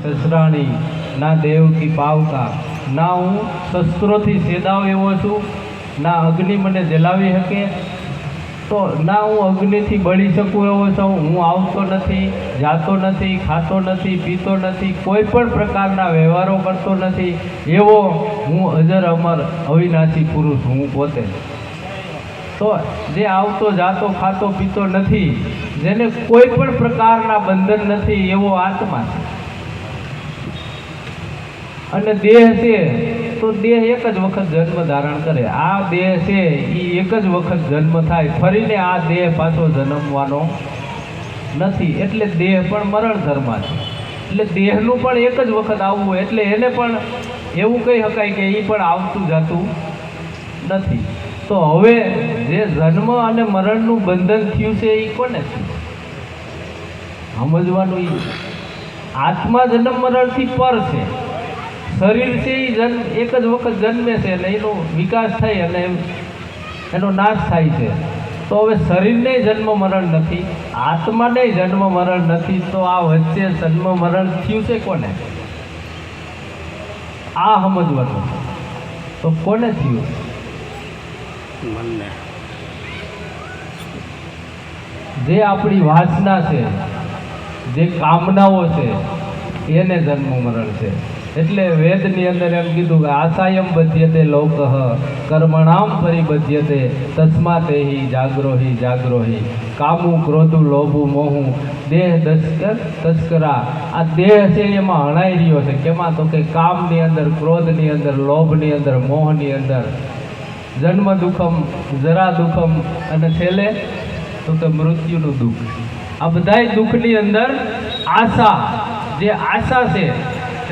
સસરાણી ના દેવકી પાવકા, ના હું શસ્ત્રોથી સેદાવ એવો છું, ના અગ્નિ મને જલાવી શકે, તો ના હું અગ્નિથી બળી શકું એવો છું. હું આવતો નથી, જાતો નથી, ખાતો નથી, પીતો નથી, કોઈ પણ પ્રકારના વ્યવહારો કરતો નથી, એવો હું અજર અમર અવિનાશી પુરુષ હું પોતે. તો જે આવતો જાતો ખાતો પીતો નથી, જેને કોઈ પણ પ્રકારના બંધન નથી, એવો આત્મા છે. અને દેહ છે તો દેહ એક જ વખત જન્મ ધારણ કરે. આ દેહ છે એ એક જ વખત જન્મ થાય, ફરીને આ દેહ પાછો જન્મવાનો નથી. એટલે દેહ પણ મરણ ધર્મા છે. એટલે દેહનું પણ એક જ વખત આવવું, એટલે એને પણ એવું કહી શકાય કે એ પણ આવતું જાતું નથી. તો હવે જે જન્મ અને મરણનું બંધન થયું છે એ કોને થયું સમજવાનું? આત્મા જન્મ મરણથી પર છે. શરીર છે એ એક જ વખત જન્મે છે અને એનો વિકાસ થાય અને એનો નાશ થાય છે. તો હવે શરીરને જન્મ મરણ નથી, આત્માને જન્મ મરણ નથી, તો આ વચ્ચે જન્મ મરણ થયું છે કોને? આ સમજવાનું. તો કોને થયું? જે આપણી વાસના છે, જે કામનાઓ છે, એને જન્મ મરણ છે. એટલે વેદની અંદર એમ કીધું કે આશાયમ બધ્યતે લોકઃ કર્મણામ પરિબધ્યતે તસ્માતેહિ જાગ્રોહિ જાગ્રોહિ કામુ ક્રોધુ લોભુ મોહુ દેહ તસ્કરા. આ દેહ છે એમાં હણાઈ રહ્યો છે. કેમાં? તો કે કામની અંદર, ક્રોધની અંદર, લોભની અંદર, મોહની અંદર. જન્મ દુઃખમ, જરા દુઃખમ, અને છેલ્લે તો કે મૃત્યુનું દુઃખ. આ બધાય દુઃખની અંદર આશા, જે આશા છે,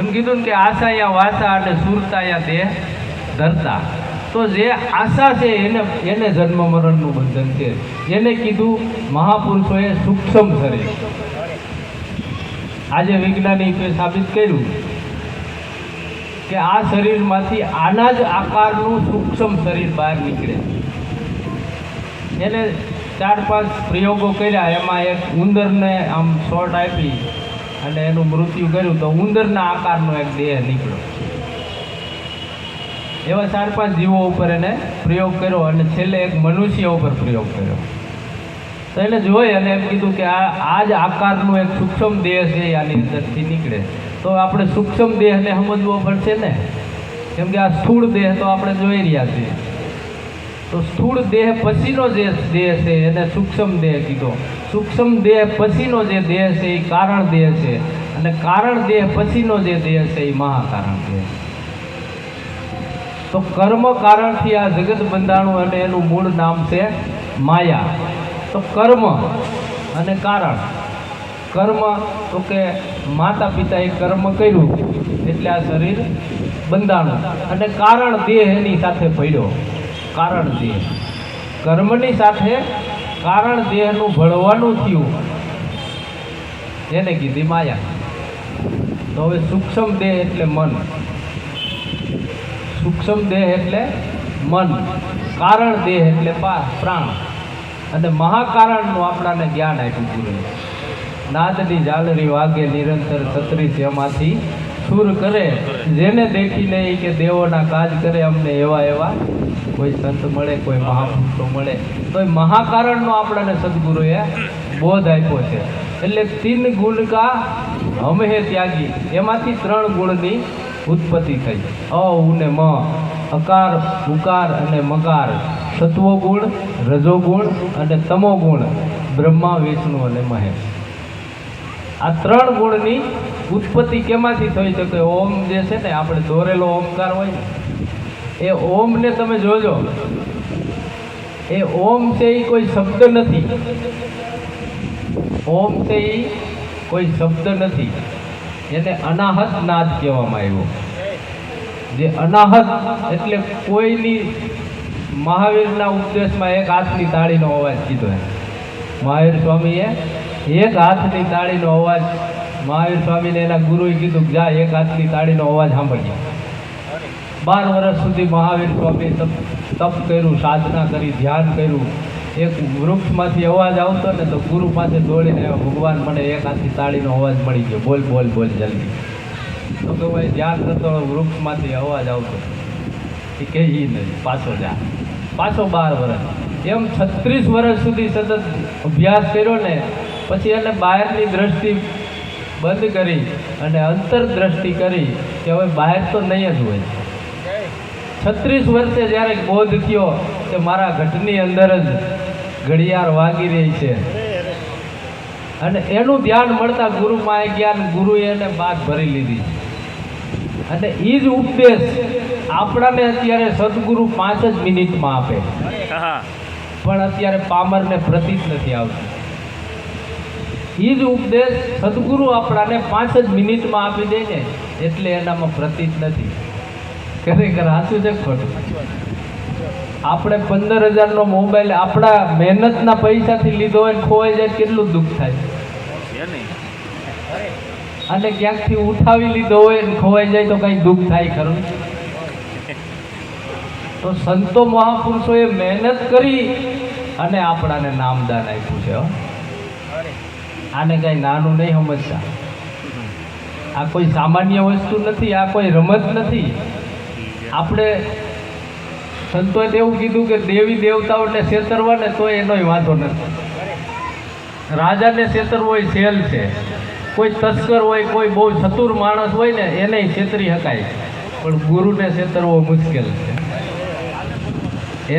એમ કીધું ને કે આશા યા વાસા અને સુરતા યા દેહ ધરતા. તો જે આશા છે એને જન્મ મરણનું બંધન છે. એને કીધું મહાપુરુષોએ સૂક્ષ્મ શરીર. આજે વૈજ્ઞાનિકોએ સાબિત કર્યું કે આ શરીરમાંથી આના જ આકારનું સૂક્ષ્મ શરીર બહાર નીકળે. એને 4-5 પ્રયોગો કર્યા. એમાં એક ઉંદરને આમ શોટ આપી અને એનું મૃત્યુ કર્યું, તો ઉંદરના આકારનો એક દેહ નીકળ્યો. એવા 4-5 જીવો ઉપર એને પ્રયોગ કર્યો અને છેલ્લે એક મનુષ્ય ઉપર પ્રયોગ કર્યો. તો એને જોઈ અને એમ કીધું કે આ જ આકારનું એક સૂક્ષ્મ દેહ છે આની અંદરથી નીકળે. તો આપણે સૂક્ષ્મ દેહને સમજવો પડશે ને, કેમ કે આ સ્થૂળ દેહ તો આપણે જોઈ રહ્યા છીએ. તો સ્થૂળ દેહ પછીનો જે દેહ છે એને સૂક્ષ્મ દેહ કીધો. સૂક્ષ્મ દેહ પછીનો જે દેહ છે એ કારણ દેહ છે, અને કારણ દેહ પછીનો જે દેહ છે એ મહાકારણ દેહ. તો કર્મ કારણથી આ જગત બંધાણું અને એનું મૂળ નામ છે માયા. તો કર્મ અને કારણ. કર્મ તો કે માતા પિતાએ કર્મ કર્યું એટલે આ શરીર બંધાણું, અને કારણ દેહ એની સાથે પડ્યો. કારણ દેહ કર્મની સાથે કારણ દેહનું ભળવાનું થયું, એને કીધી માયા. તો હવે સૂક્ષ્મ દેહ એટલે મન, સૂક્ષ્મ દેહ એટલે મન, કારણ દેહ એટલે પ્રાણ, અને મહાકારણનું આપણાને જ્ઞાન આપ્યું ગુરુએ. નાદની ઝાલરી વાગે નિરંતર છત્રીસ એમાંથી સુર કરે, જેને દેખીને કે દેવોના કાજ કરે. અમને એવા એવા કોઈ સંત મળે, કોઈ મહાપુરુષો મળે, તો એ મહાકારણનો આપણને સદગુરુએ બોધ આપ્યો છે. એટલે 3 ગુણ કા હમ હે ત્યાગી, એમાંથી 3 ગુણની ઉત્પત્તિ થઈ. અ ઉ ને મ, અકાર ઉકાર અને મકાર. સત્વો ગુણ, રજો ગુણ અને તમો ગુણ. બ્રહ્મા વિષ્ણુ અને મહેશ. આ 3 ગુણની ઉત્પત્તિ કેમાંથી થઈ? તો કે ઓમ જે છે ને, આપણે દોરેલો ઓમકાર હોય ને, એ ઓમને તમે જોજો. એ ઓમ છે એ કોઈ શબ્દ નથી. ઓમ છે એ કોઈ શબ્દ નથી. એને અનાહત નાદ કહેવામાં આવ્યો. જે અનાહત એટલે કોઈની, મહાવીરના ઉપદેશમાં એક હાથની તાળીનો અવાજ કીધો. મહાવીર સ્વામીએ એક હાથની તાળીનો અવાજ, મહાવીર સ્વામીને એના ગુરુએ કીધું કે જા એક હાથની તાળીનો અવાજ સાંભળ્યો. 12 વર્ષ સુધી મહાવીર સ્વામી તપ કર્યું, સાધના કરી, ધ્યાન કર્યું. એક વૃક્ષમાંથી અવાજ આવતો ને તો ગુરુ પાસે દોડીને આવ્યો, ભગવાન મને એક હાથની તાળીનો અવાજ મળી ગયો, બોલ બોલ બોલ જલ્દી. તો કે ભાઈ ધ્યાન કરતો વૃક્ષમાંથી અવાજ આવતો એ કે ઈ નહીં, પાછો જા, પાછો 12 વર્ષ, એમ 36 વર્ષ સુધી સતત અભ્યાસ કર્યો ને પછી એને બહારની દ્રષ્ટિ બંધ કરી અને અંતરદ્રષ્ટિ કરી કે હવે બહાર તો નહીં જ હોય. 36 વર્ષે જ્યારે બોધ થયો કે મારા ઘટની અંદર જ ઘડિયાળ વાગી રહી છે અને એનું ધ્યાન મળતા ગુરુમાં જ્ઞાન ગુરુએ એને બાદ ભરી લીધી. અને એ જ ઉપદેશ આપણાને અત્યારે સદગુરુ 5 જ મિનિટમાં આપે, પણ અત્યારે પામરને પ્રતીત નથી આવતું. એ જ ઉપદેશ સદગુરુ આપણાને 5 જ મિનિટમાં આપી દે ને એટલે એનામાં પ્રતીત નથી. ખરેખર સાચું છે ખોટું? આપણે 15,000નો મોબાઈલ આપણા મહેનતના પૈસાથી લીધો હોય ખોવાઈ જાય કેટલું દુઃખ થાય, અને ક્યાંકથી ઉઠાવી લીધો હોય ને ખોવાઈ જાય તો કઈ દુઃખ થાય ખરું? તો સંતો મહાપુરુષોએ મહેનત કરી અને આપણાને નામદાન આપ્યું છે. આને કઈ નાનું નહીં સમજતા. આ કોઈ સામાન્ય વસ્તુ નથી, આ કોઈ રમત નથી. આપણે સંતોએ એવું કીધું કે દેવી દેવતાઓને છેતરવા ને તો એનોય વાંધો નથી. રાજાને છેતરવો હોય સેલ છે, કોઈ તસ્કર હોય, કોઈ બહુ ચતુર માણસ હોય ને એને છેતરી શકાય, પણ ગુરુને છેતરવો મુશ્કેલ છે.